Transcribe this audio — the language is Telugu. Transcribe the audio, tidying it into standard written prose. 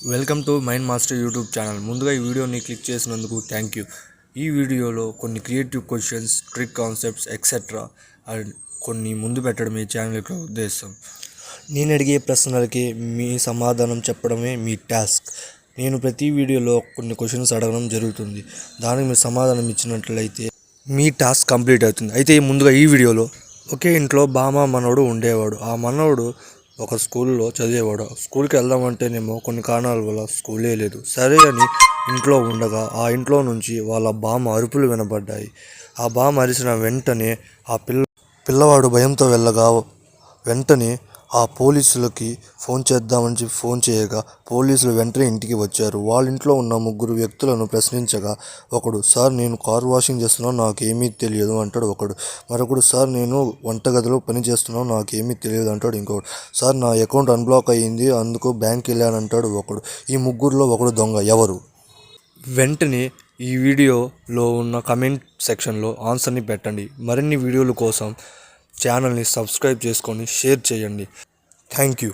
Welcome to mind master YouTube channel. ముందుగా ఈ వీడియోని క్లిక్ చేసినందుకు థ్యాంక్ యూ. ఈ వీడియోలో కొన్ని creative questions, trick concepts etcetera and కొన్ని ముందు పెట్టడం ఈ ఛానల్ యొక్క ఉద్దేశం. నేను అడిగే ప్రశ్నలకి మీ సమాధానం చెప్పడమే మీ టాస్క్. నేను ప్రతి వీడియోలో కొన్ని క్వశ్చన్స్ అడగడం జరుగుతుంది. దానికి మీరు సమాధానం ఇచ్చినట్లయితే మీ టాస్క్ కంప్లీట్ అవుతుంది. అయితే ముందుగా ఈ వీడియోలో ఒకే ఇంట్లో బామ్మ మనవడు ఉండేవాడు. ఆ మనవడు ఒక స్కూల్లో చదివేవాడు. స్కూల్కి వెళ్దామంటేనేమో కొన్ని కారణాల వల్ల స్కూలే లేదు. సరే అని ఇంట్లో ఉండగా ఆ ఇంట్లో నుంచి వాళ్ళ బామ్మ అరుపులు వినబడ్డాయి. ఆ బామ్మ అరిసిన వెంటనే ఆ పిల్లవాడు భయంతో వెళ్ళగా వెంటనే ఆ పోలీసులకి ఫోన్ చేద్దామని చెప్పి ఫోన్ చేయగా పోలీసులు వెంటనే ఇంటికి వచ్చారు. వాళ్ళ ఇంట్లో ఉన్న ముగ్గురు వ్యక్తులను ప్రశ్నించగా ఒకడు, సార్ నేను కార్ వాషింగ్ చేస్తున్నాను, నాకేమీ తెలియదు అంటాడు ఒకడు. మరొకడు, సార్ నేను వంటగదిలో పని చేస్తున్నాను, నాకేమీ తెలియదు అంటాడు ఇంకొకడు. సార్ నా అకౌంట్ అన్బ్లాక్ అయ్యింది, అందుకు బ్యాంక్ వెళ్ళానంటాడు ఒకడు. ఈ ముగ్గురులో ఒకడు దొంగ ఎవరు? వెంటనే ఈ వీడియోలో ఉన్న కమెంట్ సెక్షన్లో ఆన్సర్ని పెట్టండి. మరిన్ని వీడియోల కోసం ఛానల్ని సబ్స్క్రైబ్ చేసుకొని షేర్ చేయండి. Thank you.